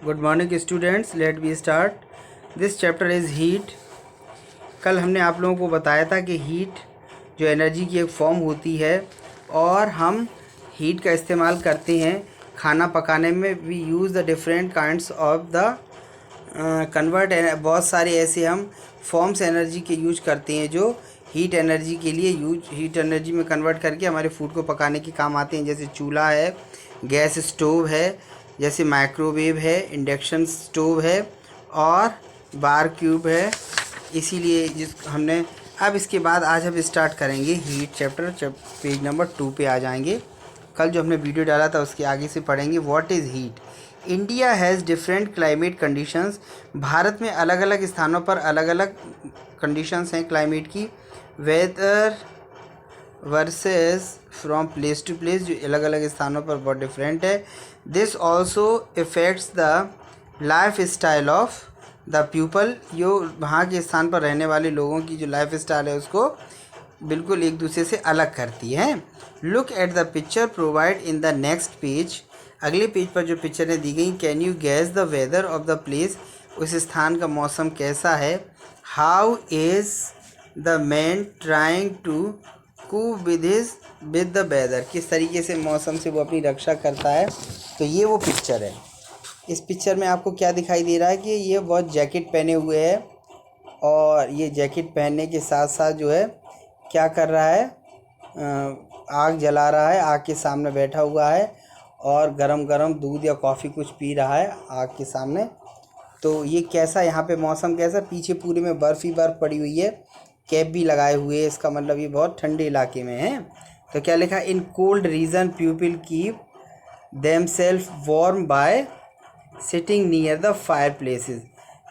Good morning students, let be start. This chapter is heat. कल हमने आप लोगों को बताया था कि हीट जो एनर्जी की एक फॉर्म होती है और हम हीट का इस्तेमाल करते हैं खाना पकाने में। We use the different kinds of the convert. बहुत सारे ऐसे हम फॉर्म्स एनर्जी के यूज करते हैं जो हीट एनर्जी के लिए हीट एनर्जी में कन्वर्ट करके हमारे फूड को पकाने के काम आते हैं। जैसे चूल्हा है, गैस स्टोव है, जैसे माइक्रोवेव है, इंडक्शन स्टोव है और बार क्यूब है। इसीलिए हमने अब इसके बाद आज हम स्टार्ट करेंगे हीट चैप्टर। पेज नंबर 2 पे आ जाएंगे। कल जो हमने वीडियो डाला था उसके आगे से पढ़ेंगे। What is heat. India has different climate conditions. Bharat में अलग अलग स्थानों पर अलग अलग कंडीशंस हैं क्लाइमेट की। Weather versus from place to place, जो अलग अलग स्थानों पर बहुत डिफरेंट है। This also affects the life style of the people. जो वहाँ के स्थान पर रहने वाले लोगों की जो लाइफ स्टाइल है उसको बिल्कुल एक दूसरे से अलग करती है। Look at the picture provide in the next page. अगले पेज पर जो पिक्चरें दी गई। Can you guess the weather of the place. उस स्थान का मौसम कैसा है। How is the man trying to cope with the weather. किस तरीके से मौसम से वो अपनी रक्षा करता है। तो ये वो पिक्चर है। इस पिक्चर में आपको क्या दिखाई दे रहा है कि ये बहुत जैकेट पहने हुए है और ये जैकेट पहनने के साथ साथ जो है क्या कर रहा है, आग जला रहा है। आग के सामने बैठा हुआ है और गरम गरम दूध या कॉफ़ी कुछ पी रहा है आग के सामने। तो ये कैसा यहाँ पे मौसम कैसा, पीछे पूरे में बर्फ़ ही बर्फ़ पड़ी हुई है, कैप भी लगाए हुए है। इसका मतलब ये बहुत ठंडे इलाके में है। तो क्या लिखा, in cold region people keep themselves warm by sitting near the fire places.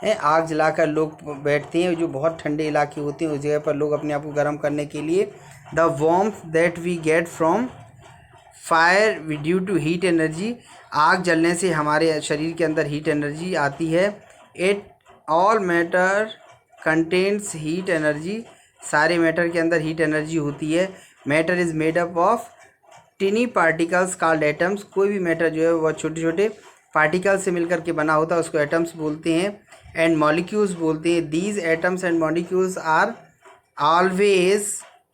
हैं, आग जलाकर लोग बैठते हैं। जो बहुत ठंडे इलाके होते हैं उस जगह पर लोग अपने आप को गर्म करने के लिए। The warmth that we get from fire due to heat energy. आग जलने से हमारे शरीर के अंदर हीट एनर्जी आती है। It all matter contains heat energy. सारे मैटर के अंदर हीट एनर्जी होती है। Matter is made up of टिनी particles called atoms. कोई भी मैटर जो है वो छोटे छोटे पार्टिकल से मिलकर के बना होता है, उसको एटम्स बोलते हैं। एंड मॉलिक्यूल्स बोलते हैं। These atoms and molecules are always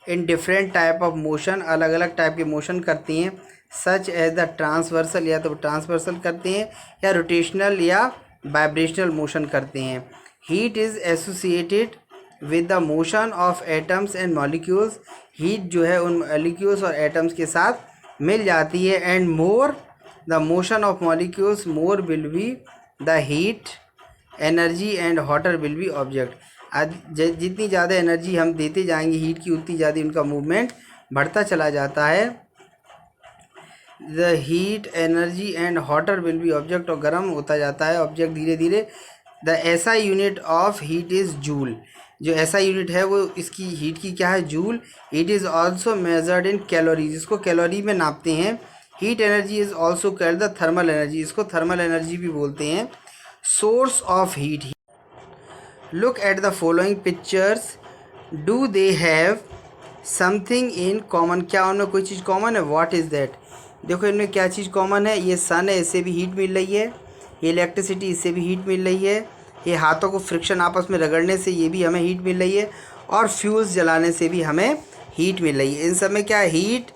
in different type of motion. अलग अलग टाइप के मोशन करती हैं। सच एज द ट्रांसवर्सल, या तो ट्रांसवर्सल करते हैं या रोटेशनल या वाइब्रेशनल मोशन करते हैं। Heat is associated with the motion of atoms and molecules. Heat जो है उन मॉलिक्यूल्स और एटम्स के साथ मिल जाती है। And more the motion of molecules more will be the heat energy and hotter will be object. जितनी ज़्यादा एनर्जी हम देते जाएंगे हीट की, उतनी ज़्यादा उनका मूवमेंट बढ़ता चला जाता है। The heat energy and hotter will be object, और गर्म होता जाता है ऑब्जेक्ट धीरे धीरे। द ऐसा unit of heat is joule. जो ऐसा यूनिट है वो इसकी हीट की क्या है, joule. It is also measured in calories. इसको कैलोरी में नापते हैं। Heat energy is also called the thermal energy. इसको थर्मल एनर्जी भी बोलते हैं। Source of heat. Look at the following pictures. Do they have something in common. क्या उनमें कोई चीज़ कॉमन है। What is that. देखो इनमें क्या चीज़ कॉमन है। ये सन है, इससे भी हीट मिल रही है। ये इलेक्ट्रिसिटी, इससे भी हीट मिल रही है। ये हाथों को फ्रिक्शन आपस में रगड़ने से ये भी हमें हीट मिल रही है। और फ्यूल्स जलाने से भी हमें हीट मिल रही है। इन सब में क्या है, heat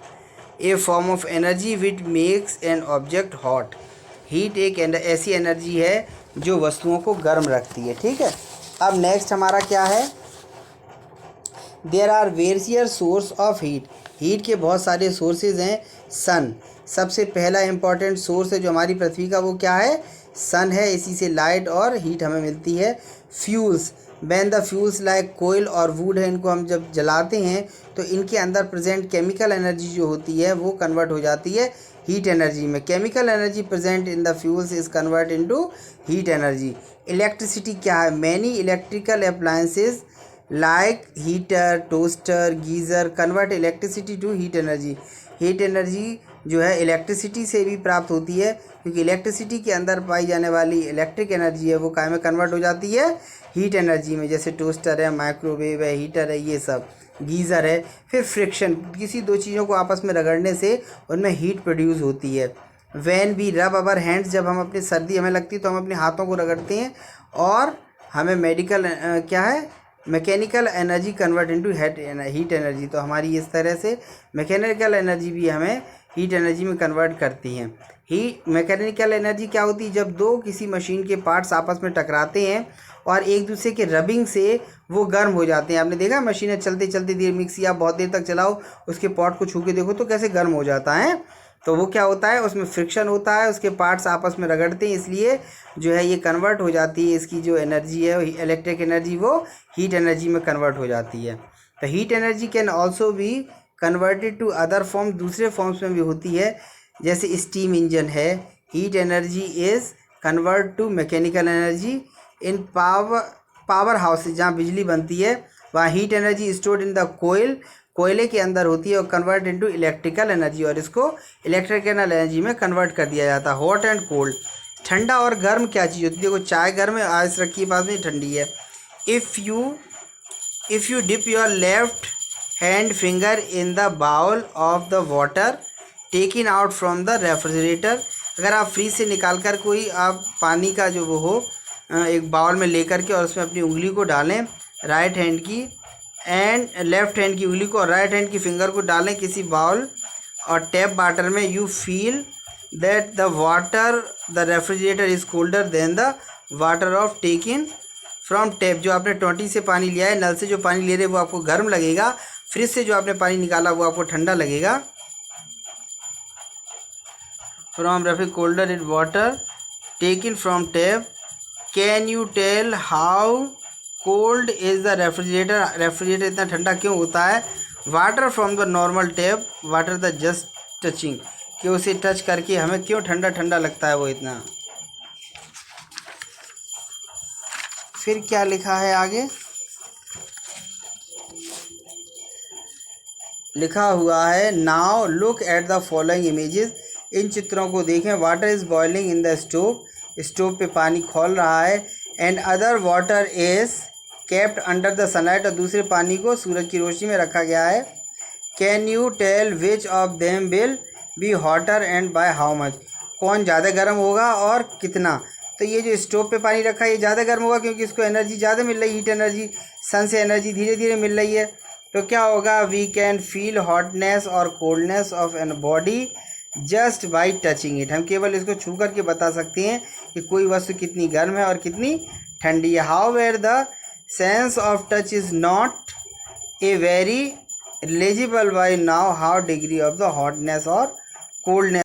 A form of energy which makes an object hot. Heat एक ऐसी एनर्जी है जो वस्तुओं को गर्म रखती है। ठीक है, अब नेक्स्ट हमारा क्या है, there are various source of heat. Heat के बहुत सारे सोर्सेज हैं। सन सबसे पहला इंपॉर्टेंट सोर्स है जो हमारी पृथ्वी का, वो क्या है, सन है। इसी से लाइट और हीट हमें मिलती है। Fuels, when the fuels like कोयल और वुड है, इनको हम जब जलाते हैं तो इनके अंदर प्रेजेंट केमिकल एनर्जी जो होती है वो कन्वर्ट हो जाती है हीट एनर्जी में। Chemical energy present in the fuels is convert into heat energy. Electricity क्या है, many electrical appliances like heater, toaster, geyser convert electricity to heat energy. Heat energy जो है इलेक्ट्रिसिटी से भी प्राप्त होती है, क्योंकि इलेक्ट्रिसिटी के अंदर पाई जाने वाली इलेक्ट्रिक एनर्जी है वो काय में कन्वर्ट हो जाती है, हीट एनर्जी में। जैसे टोस्टर है, माइक्रोवेव है, हीटर है, ये सब, गीज़र है। फिर फ्रिक्शन, किसी दो चीज़ों को आपस में रगड़ने से उनमें हीट प्रोड्यूस होती है। व्हेन वी रब अवर हैंड्स, जब हम अपनी सर्दी हमें लगती है तो हम अपने हाथों को रगड़ते हैं और हमें मेडिकल क्या है mechanical energy convert into heat energy. तो हमारी इस तरह से मैकेनिकल एनर्जी भी हमें हीट एनर्जी में कन्वर्ट करती हैं। मैकेनिकल एनर्जी क्या होती है? जब दो किसी मशीन के पार्ट्स आपस में टकराते हैं और एक दूसरे के रबिंग से वो गर्म हो जाते हैं। आपने देखा मशीनें चलते चलते देर, मिक्सी आप बहुत देर तक चलाओ, उसके पॉट को छू के देखो तो कैसे गर्म हो जाता है। तो वो क्या होता है, उसमें फ्रिक्शन होता है, उसके पार्ट्स आपस में रगड़ते हैं, इसलिए जो है ये कन्वर्ट हो जाती है। इसकी जो एनर्जी है इलेक्ट्रिक एनर्जी, वो हीट एनर्जी में कन्वर्ट हो जाती है। तो heat energy can also be converted to other form, दूसरे फॉर्म्स में भी होती है, जैसे स्टीम इंजन है। Heat energy is convert to mechanical energy in power houses, जहाँ बिजली बनती है वहाँ heat energy stored in the कोयले के अंदर होती है और कन्वर्ट इनटू इलेक्ट्रिकल एनर्जी, और इसको इलेक्ट्रिकल एनर्जी में कन्वर्ट कर दिया जाता है। हॉट एंड कोल्ड, ठंडा और गर्म क्या चीज़ होती है? देखो चाय गर्म है, आइस रखी पास में, ठंडी है। If you dip your left hand finger in the bowl of the water takin out from the refrigerator, अगर आप फ्रीज से निकाल कर कोई आप पानी का जो वो हो एक बाउल में लेकर के और उसमें अपनी उंगली को डालें, राइट हैंड की एंड लेफ्ट हैंड की उंगली को और राइट हैंड की फिंगर को डालें किसी बाउल और टैप वाटर में, you feel that the water the refrigerator is colder than the water of takin from tap. जो आपने टोंटी से पानी लिया है, नल से जो पानी ले रहे हैं वो आपको गर्म लगेगा, फ्रिज से जो आपने पानी निकाला वो आपको ठंडा लगेगा। From fridge colder in water taken from tap, can you tell how cold is the refrigerator, refrigerator इतना ठंडा क्यों होता है? Water from the normal tap, water the just touching, कि उसे टच करके हमें क्यों ठंडा ठंडा लगता है वो इतना। फिर क्या लिखा है आगे? लिखा हुआ है now look at the following images, इन चित्रों को देखें। Water is boiling in the stove, stove पे पानी खौल रहा है। And other water is kept under the sunlight, और दूसरे पानी को सूरज की रोशनी में रखा गया है। Can you tell which of them will be hotter and by how much, कौन ज़्यादा गर्म होगा और कितना? तो ये जो स्टोव पे पानी रखा है ये ज़्यादा गर्म होगा क्योंकि इसको एनर्जी ज़्यादा मिल रही है, हीट एनर्जी, सन से एनर्जी धीरे धीरे मिल रही है। तो क्या होगा? वी कैन फील हॉटनेस और coldness of an body just by touching it, हम केवल इसको छू करके बता सकते हैं कि कोई वस्तु कितनी गर्म है और कितनी ठंडी है। How where the sense of touch is not a very reliable by now how degree of the hotness और कोल्डनेस